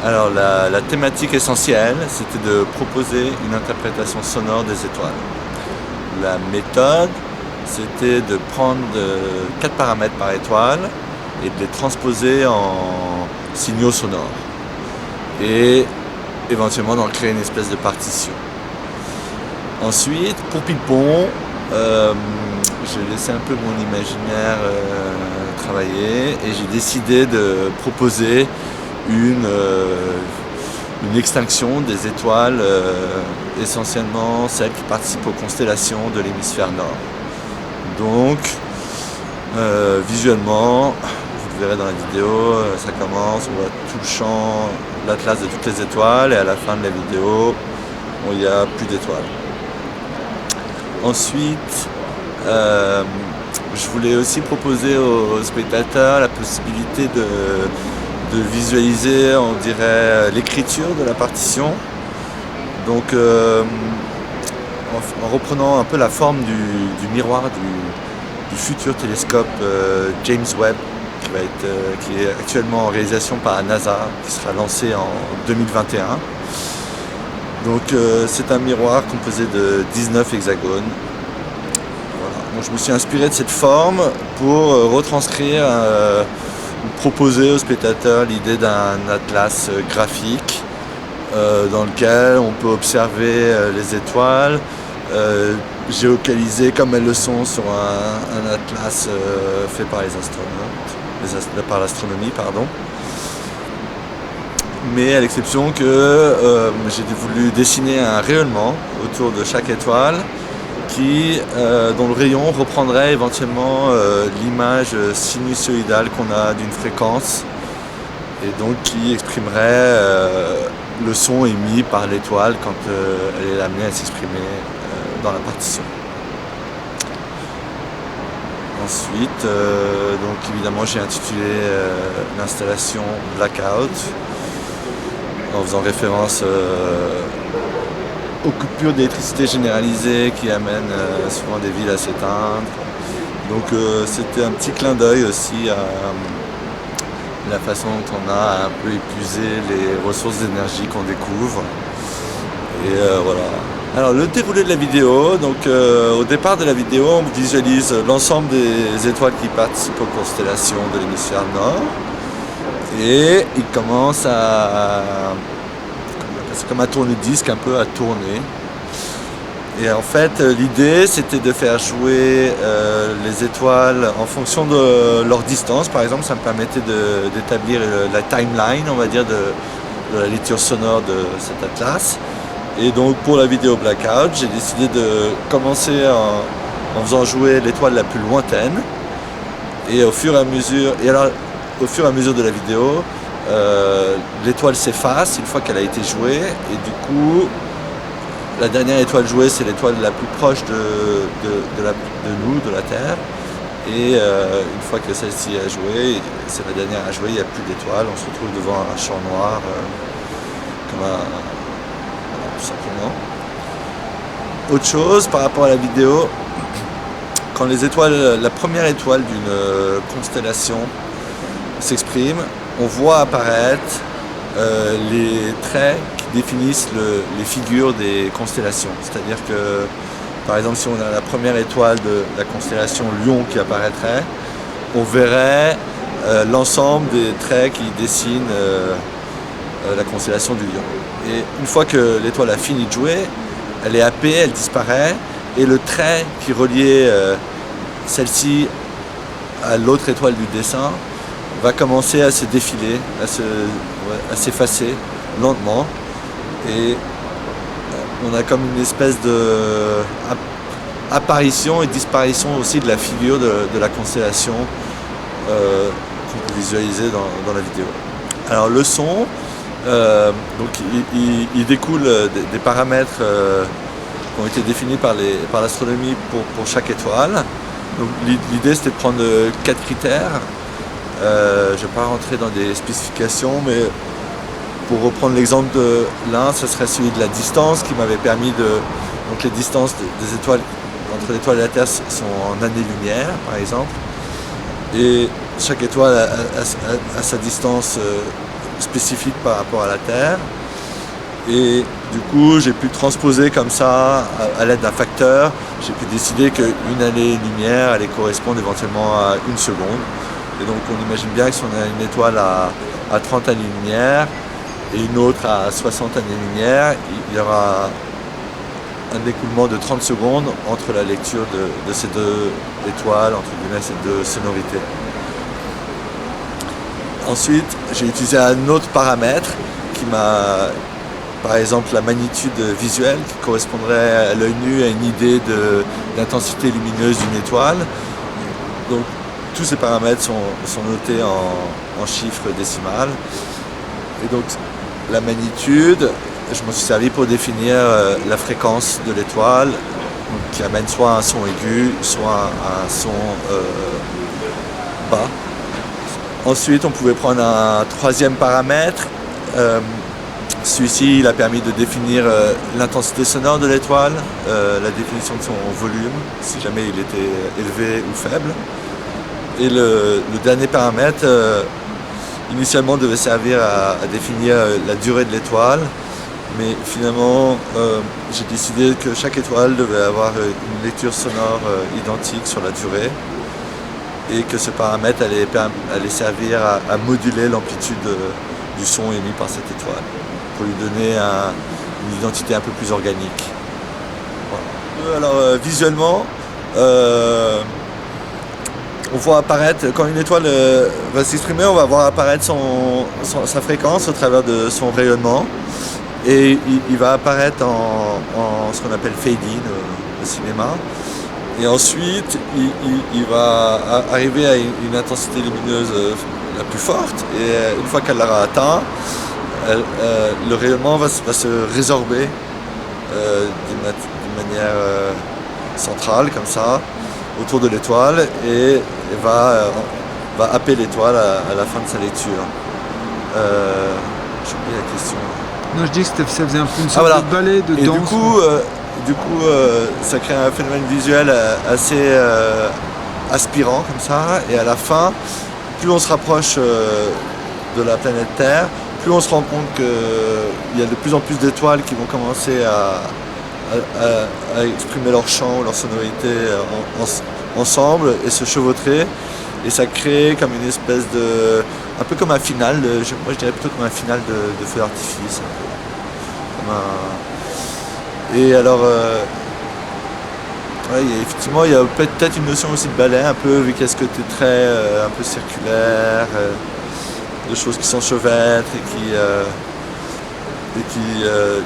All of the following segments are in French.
Alors la thématique essentielle, c'était de proposer une interprétation sonore des étoiles. La méthode, c'était de prendre 4 paramètres par étoile et de les transposer en signaux sonores. Et éventuellement d'en créer une espèce de partition. Ensuite, pour Ping-Pong, j'ai laissé un peu mon imaginaire travailler et j'ai décidé de proposer une extinction des étoiles, essentiellement celles qui participent aux constellations de l'hémisphère nord. Donc, visuellement, vous le verrez dans la vidéo, ça commence, on voit tout le champ, l'atlas de toutes les étoiles, et à la fin de la vidéo, il n'y a plus d'étoiles. Ensuite, je voulais aussi proposer aux spectateurs la possibilité de visualiser, on dirait, l'écriture de la partition. Donc, en reprenant un peu la forme du miroir du futur télescope James Webb, qui est actuellement en réalisation par la NASA, qui sera lancé en 2021. Donc c'est un miroir composé de 19 hexagones. Voilà. Donc, je me suis inspiré de cette forme pour retranscrire, proposer aux spectateurs l'idée d'un atlas graphique dans lequel on peut observer les étoiles, géocalisées comme elles le sont sur un atlas fait par les astronautes, par l'astronomie, pardon. Mais à l'exception que j'ai voulu dessiner un rayonnement autour de chaque étoile dont le rayon reprendrait éventuellement l'image sinusoïdale qu'on a d'une fréquence et donc qui exprimerait le son émis par l'étoile quand elle est amenée à s'exprimer dans la partition. Ensuite, donc évidemment j'ai intitulé l'installation Blackout, en faisant référence aux coupures d'électricité généralisées qui amènent souvent des villes à s'éteindre. Donc c'était un petit clin d'œil aussi à la façon dont on a un peu épuisé les ressources d'énergie qu'on découvre. Et voilà. Alors le déroulé de la vidéo, donc au départ de la vidéo, on visualise l'ensemble des étoiles qui participent aux constellations de l'hémisphère nord. Et il commence c'est comme un tourne-disque, un peu à tourner. Et en fait, l'idée, c'était de faire jouer les étoiles en fonction de leur distance. Par exemple, ça me permettait d'établir la timeline, on va dire, de la lecture sonore de cet atlas. Et donc, pour la vidéo Blackout, j'ai décidé de commencer en faisant jouer l'étoile la plus lointaine. Et au fur et à mesure de la vidéo, l'étoile s'efface une fois qu'elle a été jouée et du coup la dernière étoile jouée c'est l'étoile la plus proche de nous, de la Terre, et une fois que celle-ci a joué, c'est la dernière à jouer, il n'y a plus d'étoiles, on se retrouve devant un champ noir tout simplement. Autre chose par rapport à la vidéo, quand la première étoile d'une constellation s'exprime, on voit apparaître les traits qui définissent les figures des constellations. C'est-à-dire que, par exemple, si on a la première étoile de la constellation Lion qui apparaîtrait, on verrait l'ensemble des traits qui dessinent la constellation du Lion. Et une fois que l'étoile a fini de jouer, elle est happée, elle disparaît, et le trait qui reliait celle-ci à l'autre étoile du dessin va commencer à se défiler, à s'effacer lentement, et on a comme une espèce de apparition et disparition aussi de la figure de la constellation qu'on peut visualiser dans la vidéo. Alors le son, donc il découle des paramètres qui ont été définis par l'astronomie pour chaque étoile. Donc l'idée c'était de prendre 4 critères. Je ne vais pas rentrer dans des spécifications, mais pour reprendre l'exemple de l'un, ce serait celui de la distance qui m'avait permis donc les distances des étoiles entre l'étoile et la Terre sont en années-lumière par exemple, et chaque étoile a sa distance spécifique par rapport à la Terre. Et du coup, j'ai pu transposer comme ça, à l'aide d'un facteur, j'ai pu décider qu'une année-lumière allait correspondre éventuellement à 1 seconde. Et donc on imagine bien que si on a une étoile à 30 années-lumière et une autre à 60 années-lumière, il y aura un écoulement de 30 secondes entre la lecture de ces deux étoiles, entre guillemets, ces deux sonorités. Ensuite, j'ai utilisé un autre paramètre qui m'a, par exemple, la magnitude visuelle qui correspondrait à l'œil nu à une idée de l'intensité lumineuse d'une étoile. Donc, tous ces paramètres sont notés en chiffres décimales. Et donc, la magnitude, je m'en suis servi pour définir la fréquence de l'étoile, qui amène soit un son aigu, soit un son bas. Ensuite, on pouvait prendre un troisième paramètre. Celui-ci, il a permis de définir l'intensité sonore de l'étoile, la définition de son volume, si jamais il était élevé ou faible. Et le dernier paramètre, initialement, devait servir à définir la durée de l'étoile. Mais finalement, j'ai décidé que chaque étoile devait avoir une lecture sonore identique sur la durée et que ce paramètre allait servir à moduler l'amplitude du son émis par cette étoile pour lui donner une identité un peu plus organique. Voilà. Alors visuellement, on voit apparaître, quand une étoile va s'exprimer, on va voir apparaître sa fréquence au travers de son rayonnement. Et il va apparaître en ce qu'on appelle fade-in au cinéma. Et ensuite, il va arriver à une intensité lumineuse la plus forte. Et une fois qu'elle l'aura atteint, le rayonnement va se résorber d'une manière centrale, comme ça, autour de l'étoile, et va happer l'étoile à la fin de sa lecture. J'ai oublié la question. Non, je dis que ça faisait un peu une sorte de ballet, de danse. Et du coup, ça crée un phénomène visuel assez aspirant comme ça. Et à la fin, plus on se rapproche de la planète Terre, plus on se rend compte qu'il y a de plus en plus d'étoiles qui vont commencer à exprimer leur chant ou leur sonorité ensemble et se chevaucher. Et ça crée comme une espèce de... un peu comme un final, moi je dirais plutôt comme un final de feu d'artifice. Et alors, effectivement, il y a peut-être une notion aussi de ballet, un peu, vu qu'il y a ce côté très un peu circulaire, de choses qui s'enchevêtrent et qui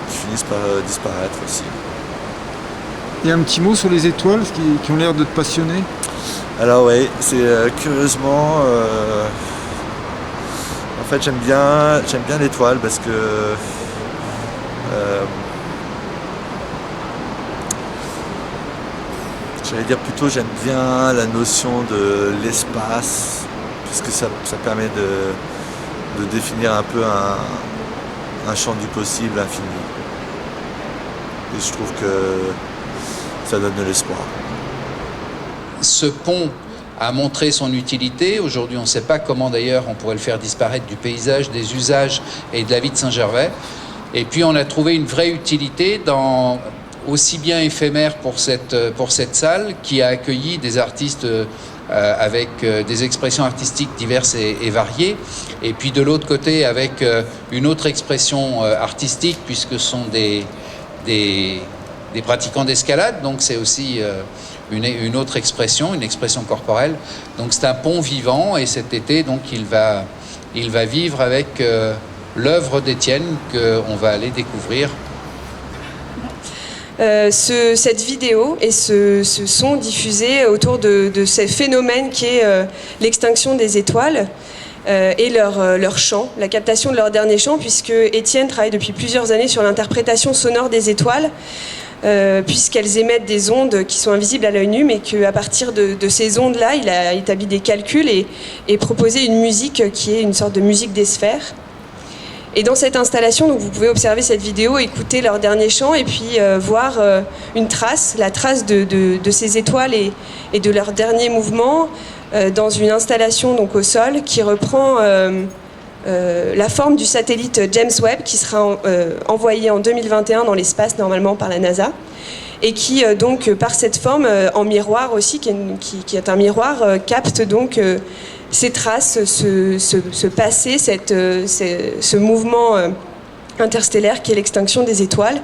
finissent par disparaître aussi. Et un petit mot sur les étoiles qui ont l'air de te passionner? Alors oui, c'est curieusement, en fait j'aime bien l'étoile parce que j'allais dire plutôt j'aime bien la notion de l'espace, puisque ça permet de définir un peu un champ du possible infini. Et je trouve que ça donne de l'espoir. Ce pont a montré son utilité. Aujourd'hui, on ne sait pas comment d'ailleurs on pourrait le faire disparaître du paysage, des usages et de la vie de Saint-Gervais. Et puis on a trouvé une vraie utilité aussi bien éphémère pour cette salle qui a accueilli des artistes avec des expressions artistiques diverses et variées. Et puis de l'autre côté avec une autre expression artistique puisque ce sont des pratiquants d'escalade. Donc c'est aussi... une autre expression, une expression corporelle. Donc c'est un pont vivant et cet été, donc, il va vivre avec l'œuvre d'Étienne qu'on va aller découvrir. Cette vidéo et ce son diffusé autour de ce phénomène qui est l'extinction des étoiles et leur chant, la captation de leur dernier chant, puisque Étienne travaille depuis plusieurs années sur l'interprétation sonore des étoiles. Puisqu'elles émettent des ondes qui sont invisibles à l'œil nu, mais qu'à partir de ces ondes-là, il a établi des calculs et proposé une musique qui est une sorte de musique des sphères. Et dans cette installation, donc vous pouvez observer cette vidéo, écouter leur dernier chant et puis voir la trace de ces étoiles et de leur dernier mouvement dans une installation donc au sol qui reprend la forme du satellite James Webb qui sera envoyé en 2021 dans l'espace normalement par la NASA et qui donc par cette forme en miroir aussi qui est un miroir capte donc ces traces, ce passé, ce mouvement interstellaire qui est l'extinction des étoiles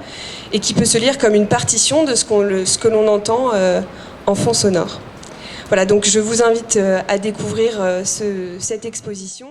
et qui peut se lire comme une partition de ce que l'on entend en fond sonore. Voilà, donc je vous invite à découvrir cette exposition.